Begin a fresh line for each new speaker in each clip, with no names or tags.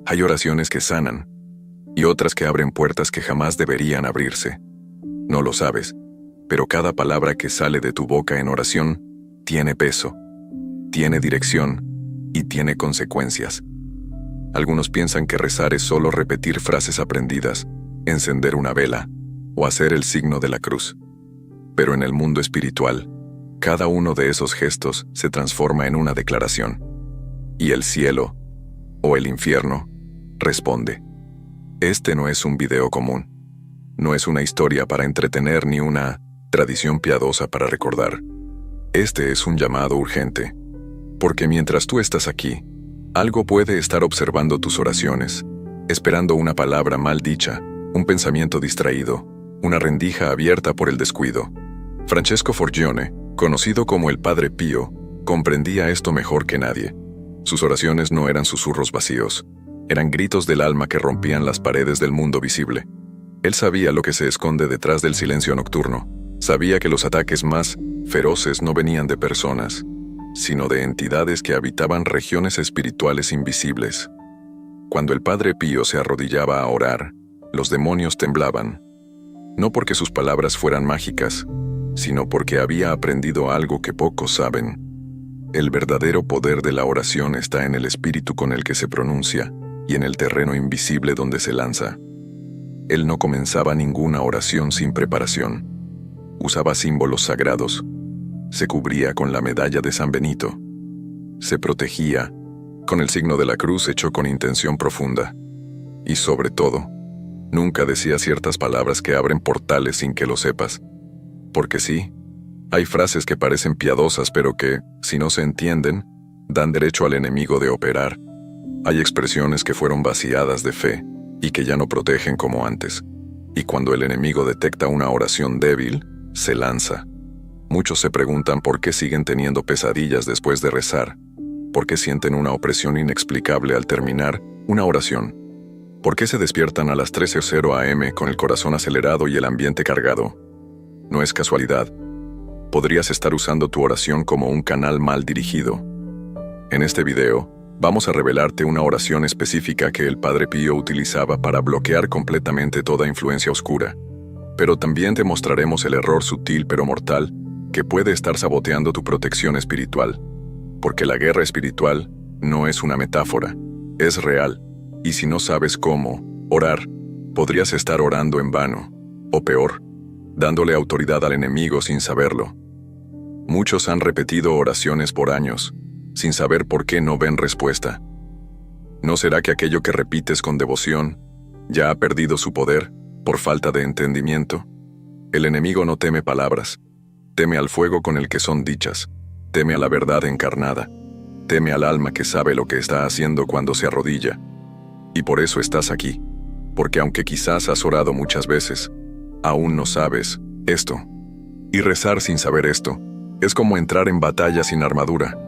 Hay oraciones que sanan y otras que abren puertas que jamás deberían abrirse. No lo sabes, pero cada palabra que sale de tu boca en oración tiene peso, tiene dirección y tiene consecuencias. Algunos piensan que rezar es solo repetir frases aprendidas, encender una vela o hacer el signo de la cruz. Pero en el mundo espiritual, cada uno de esos gestos se transforma en una declaración. Y el cielo, o el infierno, responde. Este no es un video común. No es una historia para entretener ni una tradición piadosa para recordar. Este es un llamado urgente. Porque mientras tú estás aquí, algo puede estar observando tus oraciones, esperando una palabra mal dicha, un pensamiento distraído, una rendija abierta por el descuido. Francesco Forgione, conocido como el Padre Pío, comprendía esto mejor que nadie. Sus oraciones no eran susurros vacíos, eran gritos del alma que rompían las paredes del mundo visible. Él sabía lo que se esconde detrás del silencio nocturno. Sabía que los ataques más feroces no venían de personas, sino de entidades que habitaban regiones espirituales invisibles. Cuando el Padre Pío se arrodillaba a orar, los demonios temblaban, no porque sus palabras fueran mágicas, sino porque había aprendido algo que pocos saben. El verdadero poder de la oración está en el espíritu con el que se pronuncia y en el terreno invisible donde se lanza. Él no comenzaba ninguna oración sin preparación. Usaba símbolos sagrados. Se cubría con la medalla de San Benito. Se protegía con el signo de la cruz hecho con intención profunda. Y sobre todo, nunca decía ciertas palabras que abren portales sin que lo sepas. Porque sí, hay frases que parecen piadosas pero que, si no se entienden, dan derecho al enemigo de operar. Hay expresiones que fueron vaciadas de fe y que ya no protegen como antes. Y cuando el enemigo detecta una oración débil, se lanza. Muchos se preguntan por qué siguen teniendo pesadillas después de rezar, por qué sienten una opresión inexplicable al terminar una oración, por qué se despiertan a las 13:00 am con el corazón acelerado y el ambiente cargado. No es casualidad. Podrías estar usando tu oración como un canal mal dirigido. En este video, vamos a revelarte una oración específica que el Padre Pío utilizaba para bloquear completamente toda influencia oscura. Pero también te mostraremos el error sutil pero mortal que puede estar saboteando tu protección espiritual. Porque la guerra espiritual no es una metáfora, es real. Y si no sabes cómo orar, podrías estar orando en vano, o peor, dándole autoridad al enemigo sin saberlo. Muchos han repetido oraciones por años, sin saber por qué no ven respuesta. ¿No será que aquello que repites con devoción ya ha perdido su poder por falta de entendimiento? El enemigo no teme palabras, teme al fuego con el que son dichas, teme a la verdad encarnada, teme al alma que sabe lo que está haciendo cuando se arrodilla. Y por eso estás aquí, porque aunque quizás has orado muchas veces, aún no sabes esto. Y rezar sin saber esto es como entrar en batalla sin armadura,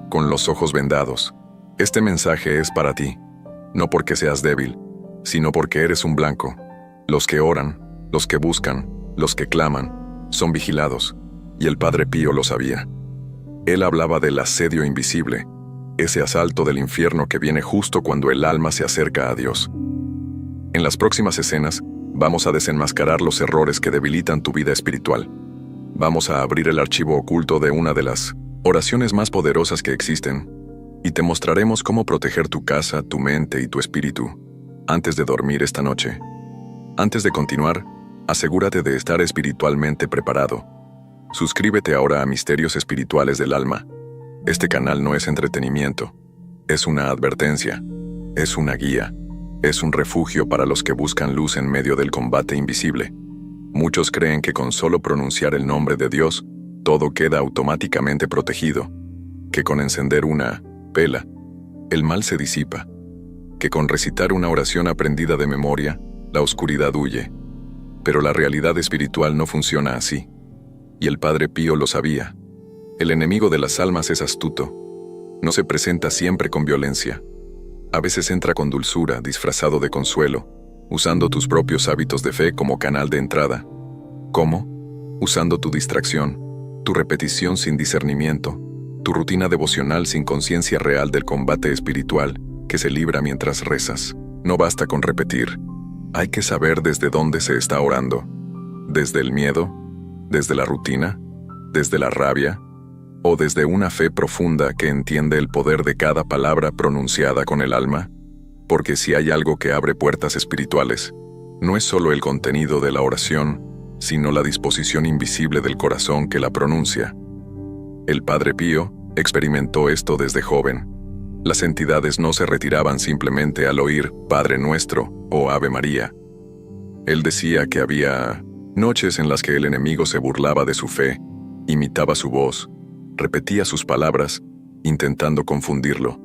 con los ojos vendados. Este mensaje es para ti, no porque seas débil, sino porque eres un blanco. Los que oran, los que buscan, los que claman, son vigilados, y el Padre Pío lo sabía. Él hablaba del asedio invisible, ese asalto del infierno que viene justo cuando el alma se acerca a Dios. En las próximas escenas, vamos a desenmascarar los errores que debilitan tu vida espiritual. Vamos a abrir el archivo oculto de una de las oraciones más poderosas que existen, y te mostraremos cómo proteger tu casa, tu mente y tu espíritu antes de dormir esta noche. Antes de continuar, asegúrate de estar espiritualmente preparado. Suscríbete ahora a Misterios Espirituales del Alma. Este canal no es entretenimiento, es una advertencia, es una guía, es un refugio para los que buscan luz en medio del combate invisible. Muchos creen que con solo pronunciar el nombre de Dios, todo queda automáticamente protegido, que con encender una vela, el mal se disipa, que con recitar una oración aprendida de memoria, la oscuridad huye. Pero la realidad espiritual no funciona así. Y el Padre Pío lo sabía. El enemigo de las almas es astuto. No se presenta siempre con violencia. A veces entra con dulzura, disfrazado de consuelo, usando tus propios hábitos de fe como canal de entrada. ¿Cómo? Usando tu distracción, tu repetición sin discernimiento, tu rutina devocional sin conciencia real del combate espiritual, que se libra mientras rezas. No basta con repetir. Hay que saber desde dónde se está orando. ¿Desde el miedo? ¿Desde la rutina? ¿Desde la rabia? ¿O desde una fe profunda que entiende el poder de cada palabra pronunciada con el alma? Porque si hay algo que abre puertas espirituales, no es solo el contenido de la oración, sino la disposición invisible del corazón que la pronuncia. El Padre Pío experimentó esto desde joven. Las entidades no se retiraban simplemente al oír Padre Nuestro o Ave María. Él decía que había noches en las que el enemigo se burlaba de su fe, imitaba su voz, repetía sus palabras, intentando confundirlo.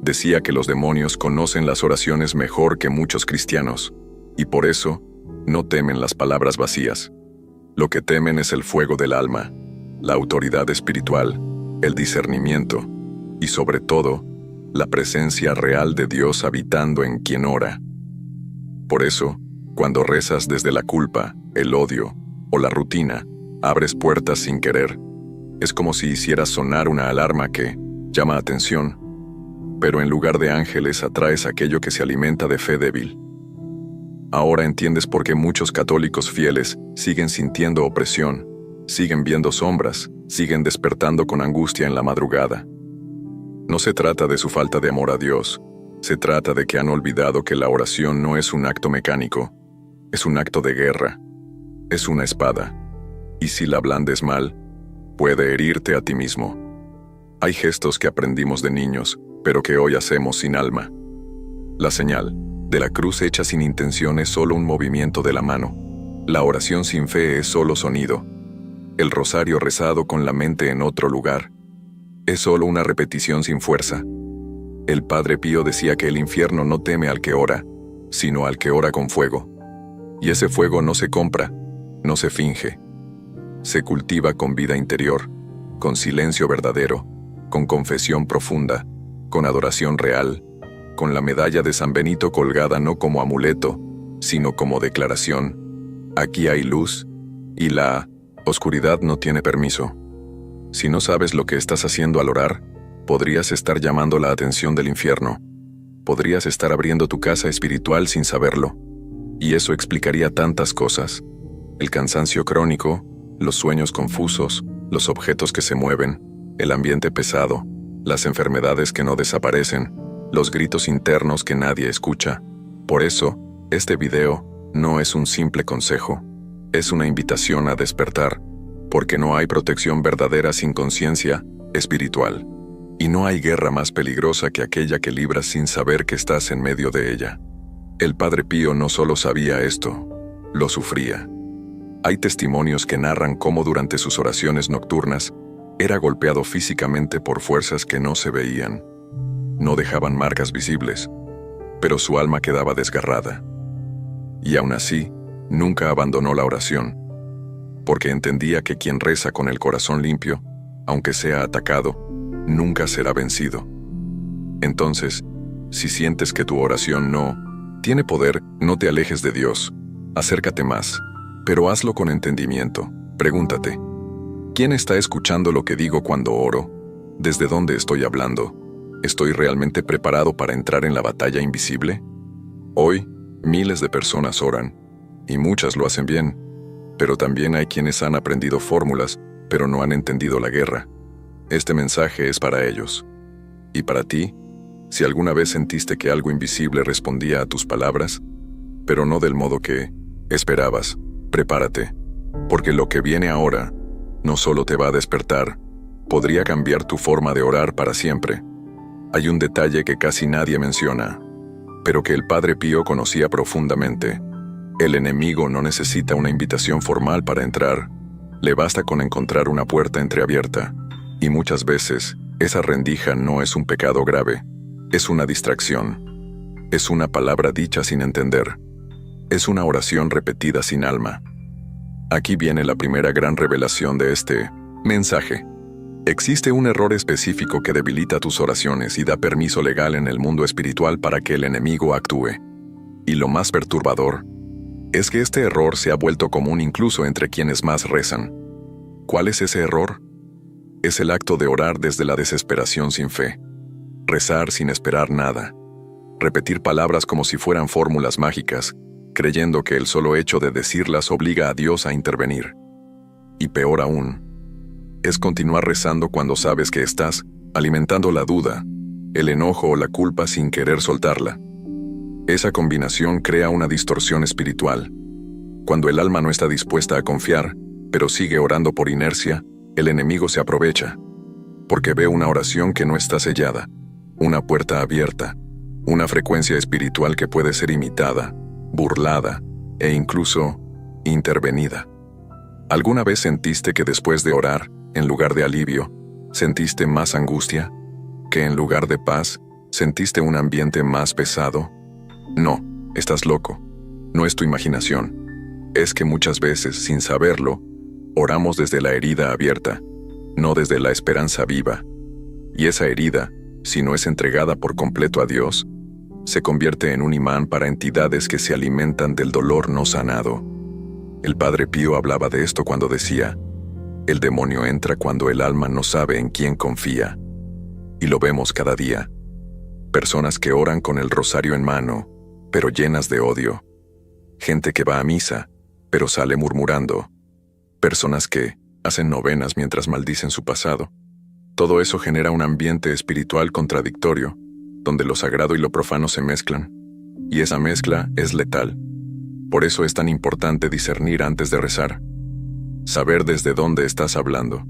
Decía que los demonios conocen las oraciones mejor que muchos cristianos, y por eso no temen las palabras vacías. Lo que temen es el fuego del alma, la autoridad espiritual, el discernimiento, y sobre todo, la presencia real de Dios habitando en quien ora. Por eso, cuando rezas desde la culpa, el odio o la rutina, abres puertas sin querer. Es como si hicieras sonar una alarma que llama atención, pero en lugar de ángeles atraes aquello que se alimenta de fe débil. Ahora entiendes por qué muchos católicos fieles siguen sintiendo opresión, siguen viendo sombras, siguen despertando con angustia en la madrugada. No se trata de su falta de amor a Dios, se trata de que han olvidado que la oración no es un acto mecánico, es un acto de guerra, es una espada, y si la blandes mal, puede herirte a ti mismo. Hay gestos que aprendimos de niños, pero que hoy hacemos sin alma. La señal de la cruz hecha sin intención es solo un movimiento de la mano. La oración sin fe es solo sonido. El rosario rezado con la mente en otro lugar es solo una repetición sin fuerza. El Padre Pío decía que el infierno no teme al que ora, sino al que ora con fuego. Y ese fuego no se compra, no se finge. Se cultiva con vida interior, con silencio verdadero, con confesión profunda, con adoración real, con la medalla de San Benito colgada no como amuleto, sino como declaración. Aquí hay luz, y la oscuridad no tiene permiso. Si no sabes lo que estás haciendo al orar, podrías estar llamando la atención del infierno. Podrías estar abriendo tu casa espiritual sin saberlo. Y eso explicaría tantas cosas. El cansancio crónico, los sueños confusos, los objetos que se mueven, el ambiente pesado, las enfermedades que no desaparecen, los gritos internos que nadie escucha. Por eso, este video no es un simple consejo, es una invitación a despertar, porque no hay protección verdadera sin conciencia espiritual. Y no hay guerra más peligrosa que aquella que libras sin saber que estás en medio de ella. El Padre Pío no solo sabía esto, lo sufría. Hay testimonios que narran cómo durante sus oraciones nocturnas era golpeado físicamente por fuerzas que no se veían. No dejaban marcas visibles, pero su alma quedaba desgarrada. Y aún así, nunca abandonó la oración, porque entendía que quien reza con el corazón limpio, aunque sea atacado, nunca será vencido. Entonces, si sientes que tu oración no tiene poder, no te alejes de Dios. Acércate más, pero hazlo con entendimiento. Pregúntate, ¿quién está escuchando lo que digo cuando oro? ¿Desde dónde estoy hablando? ¿Estoy realmente preparado para entrar en la batalla invisible? Hoy, miles de personas oran, y muchas lo hacen bien, pero también hay quienes han aprendido fórmulas, pero no han entendido la guerra. Este mensaje es para ellos. Y para ti, si alguna vez sentiste que algo invisible respondía a tus palabras, pero no del modo que esperabas, prepárate, porque lo que viene ahora no solo te va a despertar, podría cambiar tu forma de orar para siempre. Hay un detalle que casi nadie menciona, pero que el Padre Pío conocía profundamente. El enemigo no necesita una invitación formal para entrar, le basta con encontrar una puerta entreabierta, y muchas veces esa rendija no es un pecado grave, es una distracción, es una palabra dicha sin entender, es una oración repetida sin alma. Aquí viene la primera gran revelación de este mensaje. Existe un error específico que debilita tus oraciones y da permiso legal en el mundo espiritual para que el enemigo actúe. Y lo más perturbador es que este error se ha vuelto común incluso entre quienes más rezan. ¿Cuál es ese error? Es el acto de orar desde la desesperación sin fe. Rezar sin esperar nada. repetir palabras como si fueran fórmulas mágicas, creyendo que el solo hecho de decirlas obliga a Dios a intervenir. Y peor aún, es continuar rezando cuando sabes que estás alimentando la duda, el enojo o la culpa sin querer soltarla. Esa combinación crea una distorsión espiritual. Cuando el alma no está dispuesta a confiar, pero sigue orando por inercia, el enemigo se aprovecha, porque ve una oración que no está sellada, una puerta abierta, una frecuencia espiritual que puede ser imitada, burlada e incluso intervenida. ¿Alguna vez sentiste que después de orar, en lugar de alivio, sentiste más angustia? ¿Que en lugar de paz, sentiste un ambiente más pesado? No, estás loco. No es tu imaginación. Es que muchas veces, sin saberlo, oramos desde la herida abierta, no desde la esperanza viva. Y esa herida, si no es entregada por completo a Dios, se convierte en un imán para entidades que se alimentan del dolor no sanado. El Padre Pío hablaba de esto cuando decía: el demonio entra cuando el alma no sabe en quién confía. Y lo vemos cada día. Personas que oran con el rosario en mano, pero llenas de odio. Gente que va a misa, pero sale murmurando. Personas que hacen novenas mientras maldicen su pasado. Todo eso genera un ambiente espiritual contradictorio, donde lo sagrado y lo profano se mezclan. Y esa mezcla es letal. Por eso es tan importante discernir antes de rezar. Saber desde dónde estás hablando.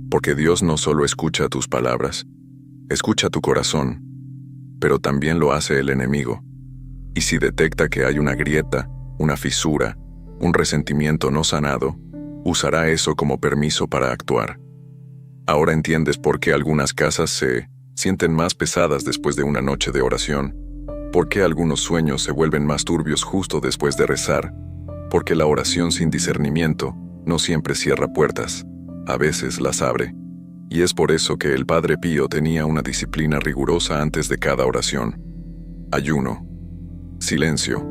Porque Dios no solo escucha tus palabras, escucha tu corazón, pero también lo hace el enemigo. Y si detecta que hay una grieta, una fisura, un resentimiento no sanado, usará eso como permiso para actuar. Ahora entiendes por qué algunas casas se sienten más pesadas después de una noche de oración, por qué algunos sueños se vuelven más turbios justo después de rezar, porque la oración sin discernimiento no siempre cierra puertas, a veces las abre. Y es por eso que el Padre Pío tenía una disciplina rigurosa antes de cada oración. Ayuno, silencio,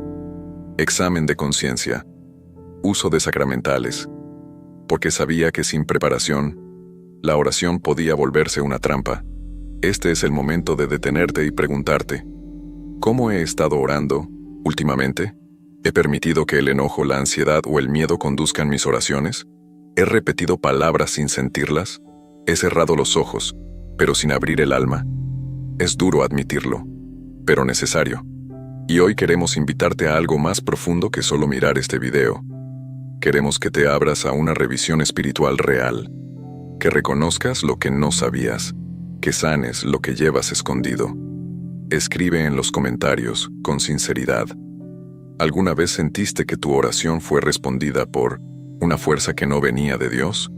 examen de conciencia, uso de sacramentales, porque sabía que sin preparación, la oración podía volverse una trampa. Este es el momento de detenerte y preguntarte: ¿cómo he estado orando últimamente? ¿He permitido que el enojo, la ansiedad o el miedo conduzcan mis oraciones? ¿He repetido palabras sin sentirlas? ¿He cerrado los ojos, pero sin abrir el alma? Es duro admitirlo, pero necesario. Y hoy queremos invitarte a algo más profundo que solo mirar este video. Queremos que te abras a una revisión espiritual real, que reconozcas lo que no sabías, que sanes lo que llevas escondido. Escribe en los comentarios, con sinceridad. ¿Alguna vez sentiste que tu oración fue respondida por una fuerza que no venía de Dios?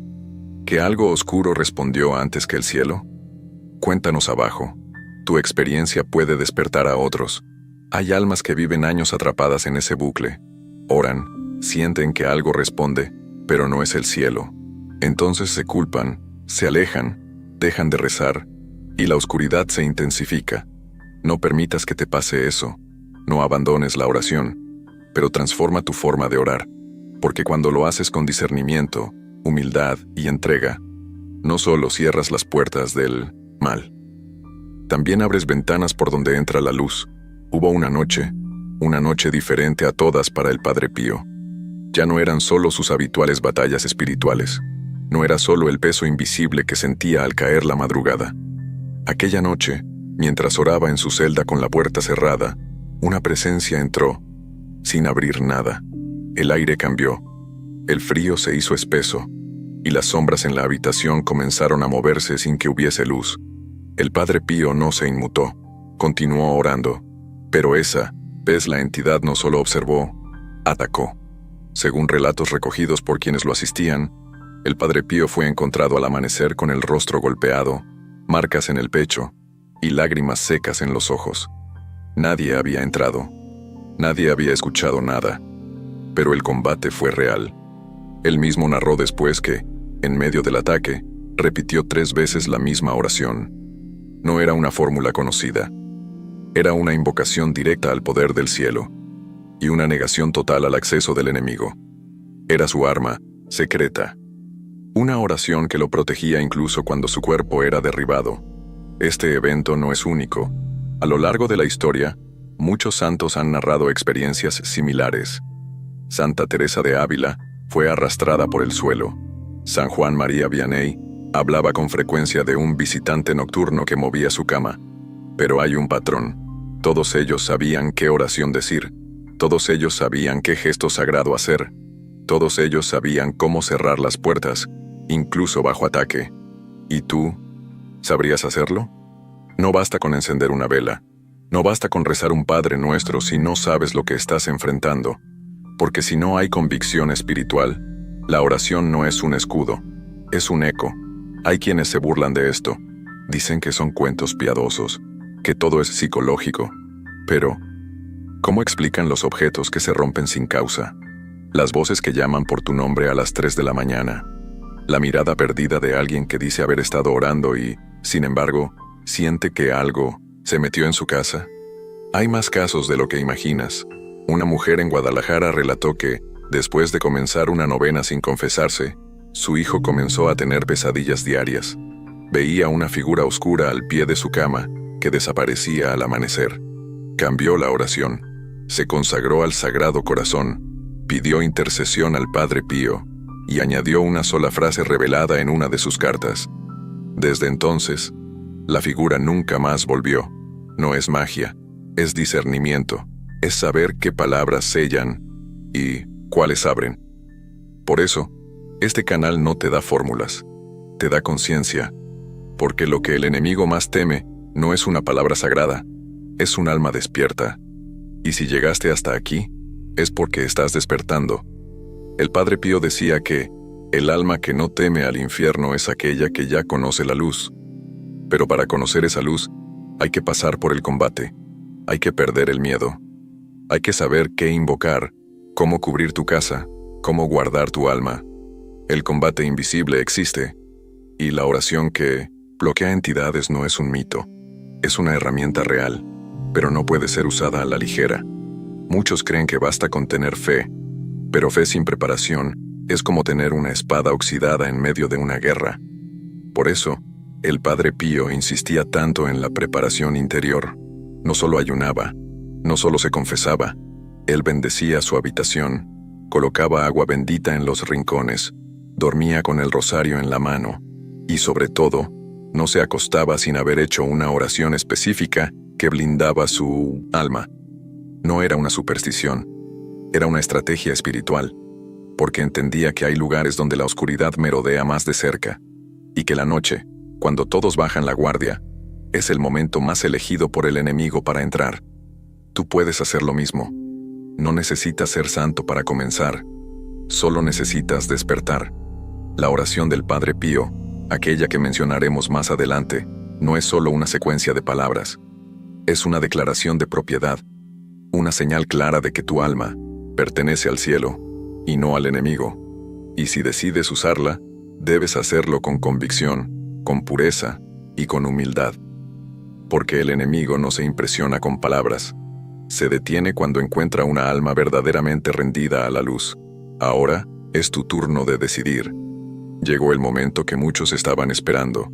¿Que algo oscuro respondió antes que el cielo? Cuéntanos abajo. Tu experiencia puede despertar a otros. Hay almas que viven años atrapadas en ese bucle. Oran, sienten que algo responde, pero no es el cielo. Entonces se culpan, se alejan, dejan de rezar, y la oscuridad se intensifica. No permitas que te pase eso. No abandones la oración, pero transforma tu forma de orar, porque cuando lo haces con discernimiento, humildad y entrega, no solo cierras las puertas del mal, también abres ventanas por donde entra la luz. Hubo una noche diferente a todas para el Padre Pío. Ya no eran solo sus habituales batallas espirituales, no era solo el peso invisible que sentía al caer la madrugada. Aquella noche, mientras oraba en su celda con la puerta cerrada, una presencia entró, sin abrir nada. El aire cambió, el frío se hizo espeso, y las sombras en la habitación comenzaron a moverse sin que hubiese luz. El Padre Pío no se inmutó, continuó orando, pero esa vez la entidad no solo observó, atacó. Según relatos recogidos por quienes lo asistían, el Padre Pío fue encontrado al amanecer con el rostro golpeado, marcas en el pecho y lágrimas secas en los ojos. Nadie había entrado, nadie había escuchado nada, pero el combate fue real. Él mismo narró después que, en medio del ataque, repitió 3 veces la misma oración. No era una fórmula conocida. Era una invocación directa al poder del cielo y una negación total al acceso del enemigo. Era su arma secreta. Una oración que lo protegía incluso cuando su cuerpo era derribado. Este evento no es único. A lo largo de la historia, muchos santos han narrado experiencias similares. Santa Teresa de Ávila fue arrastrada por el suelo. San Juan María Vianney hablaba con frecuencia de un visitante nocturno que movía su cama. Pero hay un patrón. Todos ellos sabían qué oración decir. Todos ellos sabían qué gesto sagrado hacer. Todos ellos sabían cómo cerrar las puertas, incluso bajo ataque. ¿Y tú? ¿Sabrías hacerlo? No basta con encender una vela. No basta con rezar un Padre Nuestro si no sabes lo que estás enfrentando. Porque si no hay convicción espiritual, la oración no es un escudo, es un eco. Hay quienes se burlan de esto. Dicen que son cuentos piadosos, que todo es psicológico. Pero, ¿cómo explican los objetos que se rompen sin causa? Las voces que llaman por tu nombre a las 3 de la mañana. La mirada perdida de alguien que dice haber estado orando y, sin embargo, siente que algo se metió en su casa. Hay más casos de lo que imaginas. Una mujer en Guadalajara relató que, después de comenzar una novena sin confesarse, su hijo comenzó a tener pesadillas diarias. Veía una figura oscura al pie de su cama, que desaparecía al amanecer. Cambió la oración. Se consagró al Sagrado Corazón, pidió intercesión al Padre Pío, y añadió una sola frase revelada en una de sus cartas. Desde entonces, la figura nunca más volvió. No es magia, es discernimiento, es saber qué palabras sellan y cuáles abren. Por eso, este canal no te da fórmulas, te da conciencia, porque lo que el enemigo más teme no es una palabra sagrada, es un alma despierta. Y si llegaste hasta aquí, es porque estás despertando. El Padre Pío decía que el alma que no teme al infierno es aquella que ya conoce la luz. Pero para conocer esa luz, hay que pasar por el combate, hay que perder el miedo. Hay que saber qué invocar, cómo cubrir tu casa, cómo guardar tu alma. El combate invisible existe, y la oración que bloquea entidades no es un mito. Es una herramienta real, pero no puede ser usada a la ligera. Muchos creen que basta con tener fe, pero fe sin preparación es como tener una espada oxidada en medio de una guerra. Por eso, el Padre Pío insistía tanto en la preparación interior. No solo ayunaba, no solo se confesaba, él bendecía su habitación, colocaba agua bendita en los rincones, dormía con el rosario en la mano, y sobre todo, no se acostaba sin haber hecho una oración específica que blindaba su alma. No era una superstición, era una estrategia espiritual, porque entendía que hay lugares donde la oscuridad merodea más de cerca, y que la noche, cuando todos bajan la guardia, es el momento más elegido por el enemigo para entrar. Tú puedes hacer lo mismo. No necesitas ser santo para comenzar, solo necesitas despertar. La oración del Padre Pío, aquella que mencionaremos más adelante, no es solo una secuencia de palabras. Es una declaración de propiedad, una señal clara de que tu alma pertenece al cielo y no al enemigo. Y si decides usarla, debes hacerlo con convicción, con pureza y con humildad. Porque el enemigo no se impresiona con palabras. Se detiene cuando encuentra una alma verdaderamente rendida a la luz. Ahora es tu turno de decidir. Llegó el momento que muchos estaban esperando.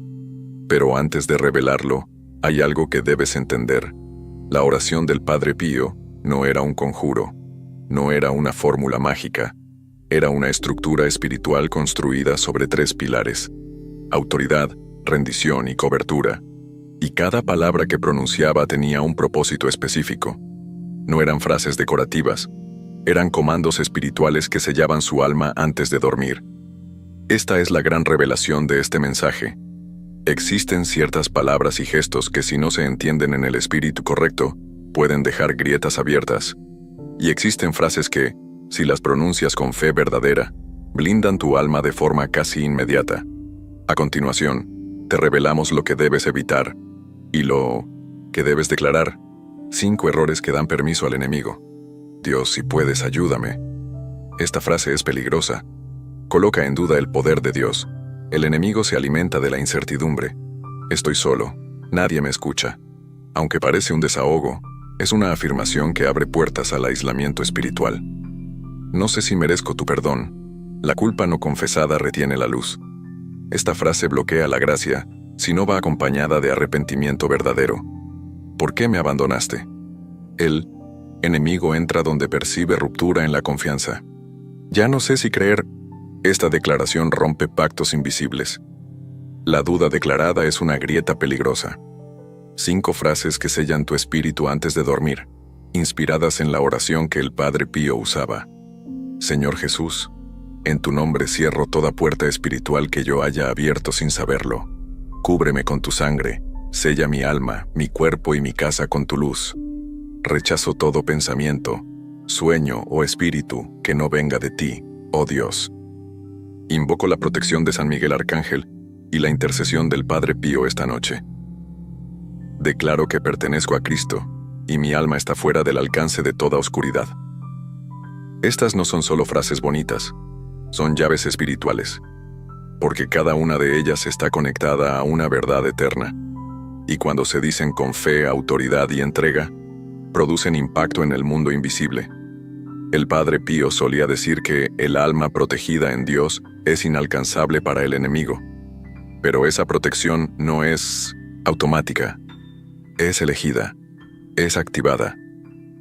Pero antes de revelarlo, hay algo que debes entender. La oración del Padre Pío no era un conjuro, no era una fórmula mágica, era una estructura espiritual construida sobre 3 pilares: autoridad, rendición y cobertura. Y cada palabra que pronunciaba tenía un propósito específico. No eran frases decorativas, eran comandos espirituales que sellaban su alma antes de dormir. Esta es la gran revelación de este mensaje. Existen ciertas palabras y gestos que, si no se entienden en el espíritu correcto, pueden dejar grietas abiertas. Y existen frases que, si las pronuncias con fe verdadera, blindan tu alma de forma casi inmediata. A continuación, te revelamos lo que debes evitar y lo que debes declarar. 5 errores que dan permiso al enemigo. Dios, si puedes, ayúdame. Esta frase es peligrosa. Coloca en duda el poder de Dios. El enemigo se alimenta de la incertidumbre. Estoy solo, nadie me escucha. Aunque parece un desahogo, es una afirmación que abre puertas al aislamiento espiritual. No sé si merezco tu perdón. La culpa no confesada retiene la luz. Esta frase bloquea la gracia si no va acompañada de arrepentimiento verdadero. ¿Por qué me abandonaste? El enemigo entra donde percibe ruptura en la confianza. Ya no sé si creer. Esta declaración rompe pactos invisibles. La duda declarada es una grieta peligrosa. 5 frases que sellan tu espíritu antes de dormir, inspiradas en la oración que el Padre Pío usaba. Señor Jesús, en tu nombre cierro toda puerta espiritual que yo haya abierto sin saberlo. Cúbreme con tu sangre, sella mi alma, mi cuerpo y mi casa con tu luz. Rechazo todo pensamiento, sueño o espíritu que no venga de ti, oh Dios. Invoco la protección de San Miguel Arcángel y la intercesión del Padre Pío esta noche. Declaro que pertenezco a Cristo y mi alma está fuera del alcance de toda oscuridad. Estas no son solo frases bonitas, son llaves espirituales, porque cada una de ellas está conectada a una verdad eterna, y cuando se dicen con fe, autoridad y entrega, producen impacto en el mundo invisible. El Padre Pío solía decir que el alma protegida en Dios es inalcanzable para el enemigo, pero esa protección no es automática, es elegida, es activada,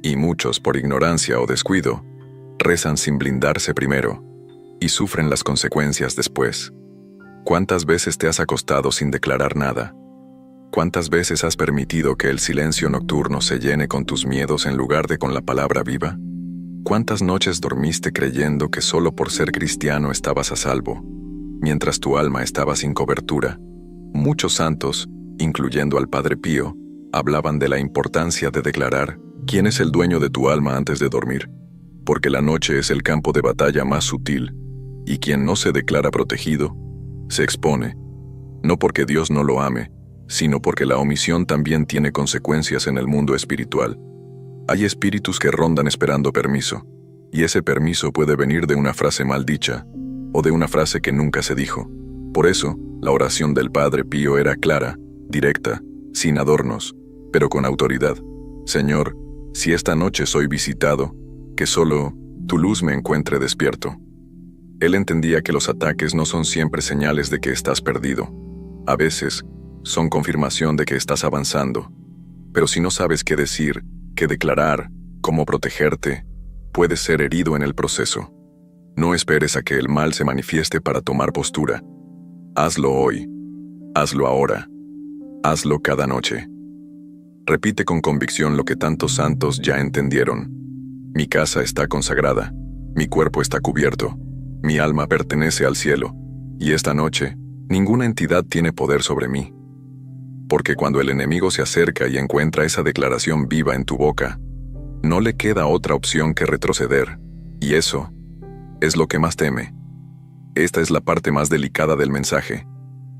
y muchos, por ignorancia o descuido, rezan sin blindarse primero, y sufren las consecuencias después. ¿Cuántas veces te has acostado sin declarar nada? ¿Cuántas veces has permitido que el silencio nocturno se llene con tus miedos en lugar de con la palabra viva? ¿Cuántas noches dormiste creyendo que solo por ser cristiano estabas a salvo, mientras tu alma estaba sin cobertura? Muchos santos, incluyendo al Padre Pío, hablaban de la importancia de declarar quién es el dueño de tu alma antes de dormir, porque la noche es el campo de batalla más sutil, y quien no se declara protegido, se expone, no porque Dios no lo ame, sino porque la omisión también tiene consecuencias en el mundo espiritual. Hay espíritus que rondan esperando permiso, y ese permiso puede venir de una frase mal dicha, o de una frase que nunca se dijo. Por eso, la oración del Padre Pío era clara, directa, sin adornos, pero con autoridad. Señor, si esta noche soy visitado, que solo tu luz me encuentre despierto. Él entendía que los ataques no son siempre señales de que estás perdido. A veces, son confirmación de que estás avanzando. Pero si no sabes qué decir, qué declarar, cómo protegerte, puedes ser herido en el proceso. No esperes a que el mal se manifieste para tomar postura. Hazlo hoy. Hazlo ahora. Hazlo cada noche. Repite con convicción lo que tantos santos ya entendieron. Mi casa está consagrada. Mi cuerpo está cubierto. Mi alma pertenece al cielo. Y esta noche, ninguna entidad tiene poder sobre mí. Porque cuando el enemigo se acerca y encuentra esa declaración viva en tu boca, no le queda otra opción que retroceder, y eso es lo que más teme. Esta es la parte más delicada del mensaje,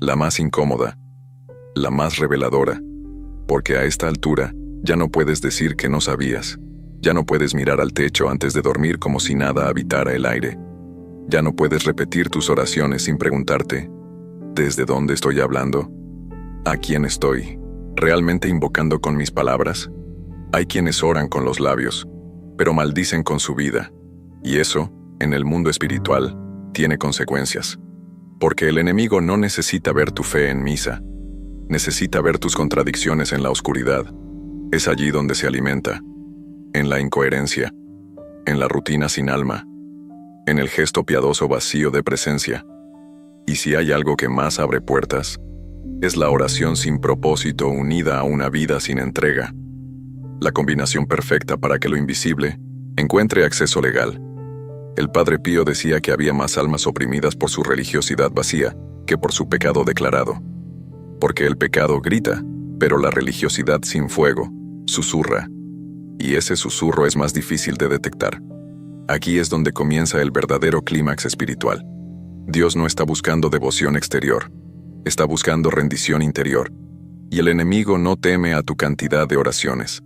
la más incómoda, la más reveladora, porque a esta altura ya no puedes decir que no sabías, ya no puedes mirar al techo antes de dormir como si nada habitara el aire, ya no puedes repetir tus oraciones sin preguntarte, ¿desde dónde estoy hablando? ¿A quién estoy realmente invocando con mis palabras? Hay quienes oran con los labios, pero maldicen con su vida, y eso, en el mundo espiritual, tiene consecuencias. Porque el enemigo no necesita ver tu fe en misa, necesita ver tus contradicciones en la oscuridad. Es allí donde se alimenta, en la incoherencia, en la rutina sin alma, en el gesto piadoso vacío de presencia. Y si hay algo que más abre puertas, es la oración sin propósito unida a una vida sin entrega. La combinación perfecta para que lo invisible encuentre acceso legal. El Padre Pío decía que había más almas oprimidas por su religiosidad vacía que por su pecado declarado. Porque el pecado grita, pero la religiosidad sin fuego susurra. Y ese susurro es más difícil de detectar. Aquí es donde comienza el verdadero clímax espiritual. Dios no está buscando devoción exterior. Está buscando rendición interior, y el enemigo no teme a tu cantidad de oraciones.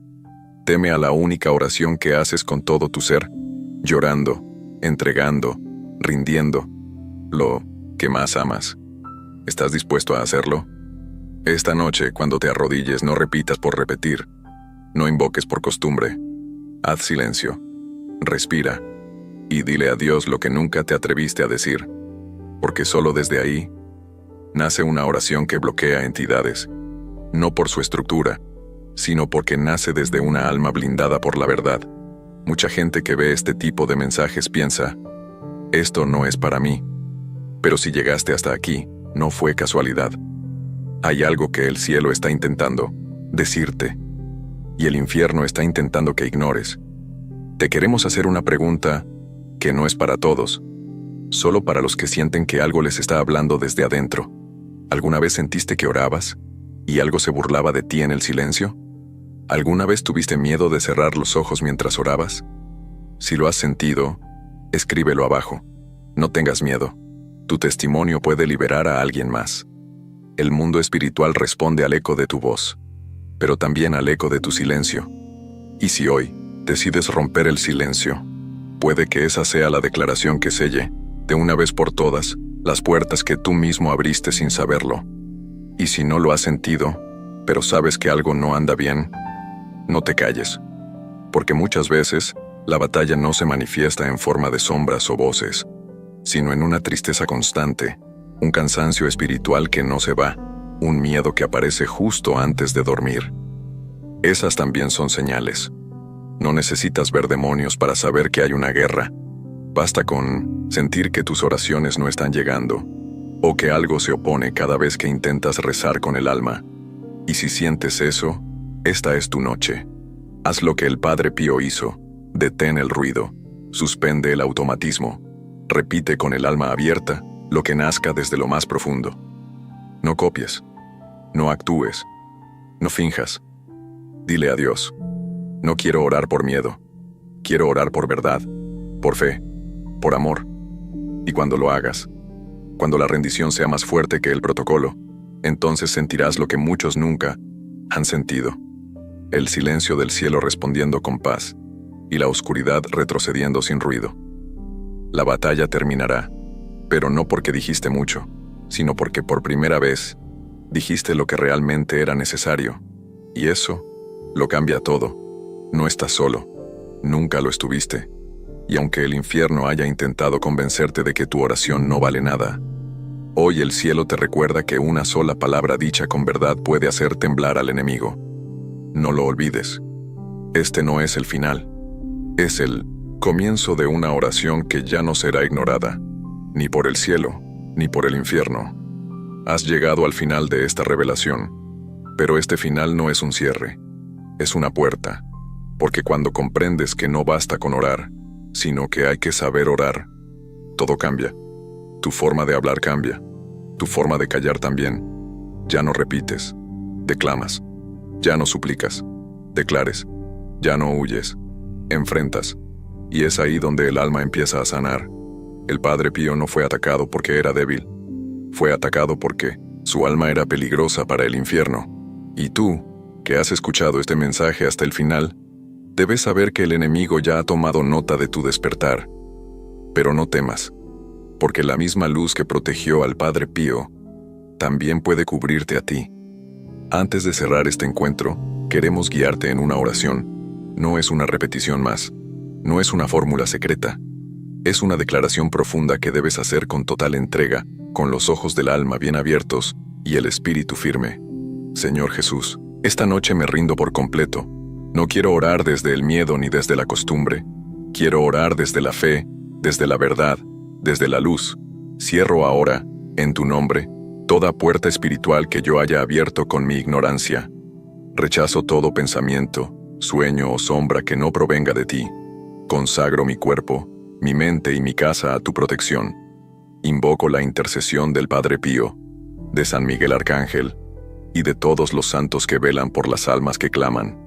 Teme a la única oración que haces con todo tu ser, llorando, entregando, rindiendo, lo que más amas. ¿Estás dispuesto a hacerlo? Esta noche, cuando te arrodilles, no repitas por repetir, no invoques por costumbre. Haz silencio, respira, y dile a Dios lo que nunca te atreviste a decir, porque solo desde ahí nace una oración que bloquea entidades, no por su estructura, sino porque nace desde una alma blindada por la verdad. Mucha gente que ve este tipo de mensajes piensa, esto no es para mí. Pero si llegaste hasta aquí, no fue casualidad. Hay algo que el cielo está intentando decirte, y el infierno está intentando que ignores. Te queremos hacer una pregunta que no es para todos, solo para los que sienten que algo les está hablando desde adentro. ¿Alguna vez sentiste que orabas y algo se burlaba de ti en el silencio? ¿Alguna vez tuviste miedo de cerrar los ojos mientras orabas? Si lo has sentido, escríbelo abajo. No tengas miedo. Tu testimonio puede liberar a alguien más. El mundo espiritual responde al eco de tu voz, pero también al eco de tu silencio. Y si hoy decides romper el silencio, puede que esa sea la declaración que selle, de una vez por todas, las puertas que tú mismo abriste sin saberlo. Y si no lo has sentido, pero sabes que algo no anda bien, no te calles. Porque muchas veces, la batalla no se manifiesta en forma de sombras o voces, sino en una tristeza constante, un cansancio espiritual que no se va, un miedo que aparece justo antes de dormir. Esas también son señales. No necesitas ver demonios para saber que hay una guerra. Basta con sentir que tus oraciones no están llegando, o que algo se opone cada vez que intentas rezar con el alma. Y si sientes eso, esta es tu noche. Haz lo que el Padre Pío hizo. Detén el ruido. Suspende el automatismo. Repite con el alma abierta lo que nazca desde lo más profundo. No copies. No actúes. No finjas. Dile a Dios: no quiero orar por miedo. Quiero orar por verdad, por fe, por amor. Y cuando lo hagas, cuando la rendición sea más fuerte que el protocolo, entonces sentirás lo que muchos nunca han sentido. El silencio del cielo respondiendo con paz, y la oscuridad retrocediendo sin ruido. La batalla terminará, pero no porque dijiste mucho, sino porque por primera vez dijiste lo que realmente era necesario. Y eso lo cambia todo. No estás solo, nunca lo estuviste. Y aunque el infierno haya intentado convencerte de que tu oración no vale nada, hoy el cielo te recuerda que una sola palabra dicha con verdad puede hacer temblar al enemigo. No lo olvides. Este no es el final. Es el comienzo de una oración que ya no será ignorada, ni por el cielo, ni por el infierno. Has llegado al final de esta revelación, pero este final no es un cierre, es una puerta, porque cuando comprendes que no basta con orar, sino que hay que saber orar, todo cambia. Tu forma de hablar cambia, tu forma de callar también. Ya no repites, declamas, ya no suplicas, declares, ya no huyes, enfrentas. Y es ahí donde el alma empieza a sanar. El Padre Pío no fue atacado porque era débil, fue atacado porque su alma era peligrosa para el infierno. Y tú, que has escuchado este mensaje hasta el final, debes saber que el enemigo ya ha tomado nota de tu despertar. Pero no temas, porque la misma luz que protegió al Padre Pío también puede cubrirte a ti. Antes de cerrar este encuentro, queremos guiarte en una oración. No es una repetición más, no es una fórmula secreta. Es una declaración profunda que debes hacer con total entrega, con los ojos del alma bien abiertos y el espíritu firme. Señor Jesús, esta noche me rindo por completo. No quiero orar desde el miedo ni desde la costumbre. Quiero orar desde la fe, desde la verdad, desde la luz. Cierro ahora, en tu nombre, toda puerta espiritual que yo haya abierto con mi ignorancia. Rechazo todo pensamiento, sueño o sombra que no provenga de ti. Consagro mi cuerpo, mi mente y mi casa a tu protección. Invoco la intercesión del Padre Pío, de San Miguel Arcángel y de todos los santos que velan por las almas que claman.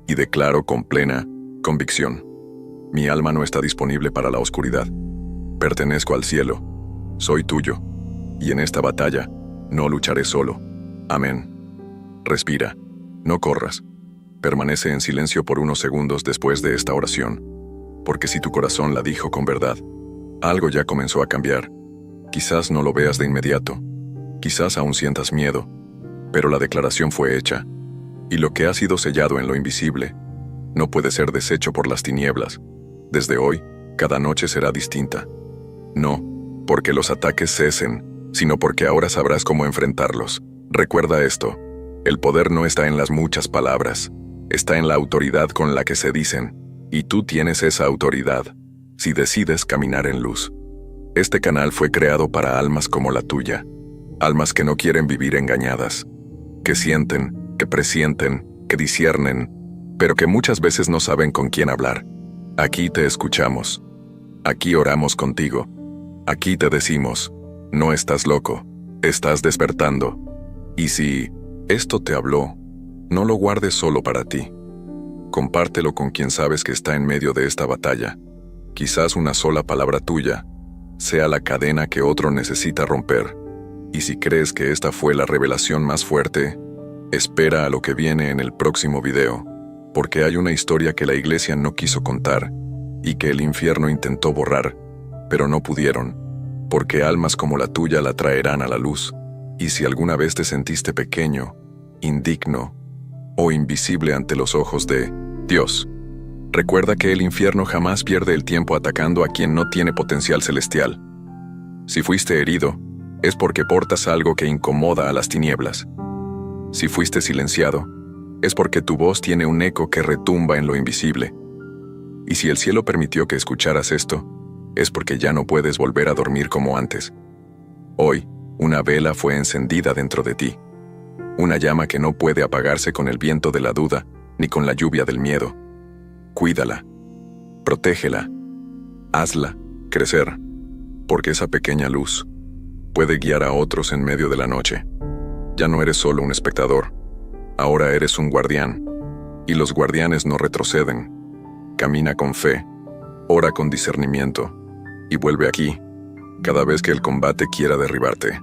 Y declaro con plena convicción: mi alma no está disponible para la oscuridad. Pertenezco al cielo, soy tuyo, y en esta batalla no lucharé solo. Amén. Respira, no corras. Permanece en silencio por unos segundos después de esta oración, porque si tu corazón la dijo con verdad, algo ya comenzó a cambiar. Quizás no lo veas de inmediato, quizás aún sientas miedo, pero la declaración fue hecha, y lo que ha sido sellado en lo invisible no puede ser deshecho por las tinieblas. Desde hoy, cada noche será distinta. No porque los ataques cesen, sino porque ahora sabrás cómo enfrentarlos. Recuerda esto: El poder no está en las muchas palabras, está en la autoridad con la que se dicen, y tú tienes esa autoridad, si decides caminar en luz. Este canal fue creado para almas como la tuya, almas que no quieren vivir engañadas, que sienten, que presienten, que disciernen, pero que muchas veces no saben con quién hablar. Aquí te escuchamos, aquí oramos contigo, aquí te decimos, no estás loco, estás despertando. Y si esto te habló, no lo guardes solo para ti. Compártelo con quien sabes que está en medio de esta batalla. Quizás una sola palabra tuya sea la cadena que otro necesita romper. Y si crees que esta fue la revelación más fuerte, espera a lo que viene en el próximo video, porque hay una historia que la iglesia no quiso contar y que el infierno intentó borrar, pero no pudieron, porque almas como la tuya la traerán a la luz. Y si alguna vez te sentiste pequeño, indigno o invisible ante los ojos de Dios, recuerda que el infierno jamás pierde el tiempo atacando a quien no tiene potencial celestial. Si fuiste herido, es porque portas algo que incomoda a las tinieblas. Si fuiste silenciado, es porque tu voz tiene un eco que retumba en lo invisible. Y si el cielo permitió que escucharas esto, es porque ya no puedes volver a dormir como antes. Hoy, una vela fue encendida dentro de ti. Una llama que no puede apagarse con el viento de la duda ni con la lluvia del miedo. Cuídala, protégela, hazla crecer, porque esa pequeña luz puede guiar a otros en medio de la noche. Ya no eres solo un espectador, ahora eres un guardián, y los guardianes no retroceden. Camina con fe, ora con discernimiento, y vuelve aquí cada vez que el combate quiera derribarte.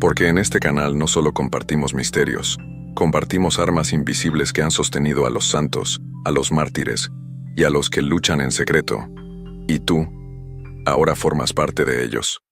Porque en este canal no solo compartimos misterios, compartimos armas invisibles que han sostenido a los santos, a los mártires y a los que luchan en secreto. Y tú, ahora formas parte de ellos.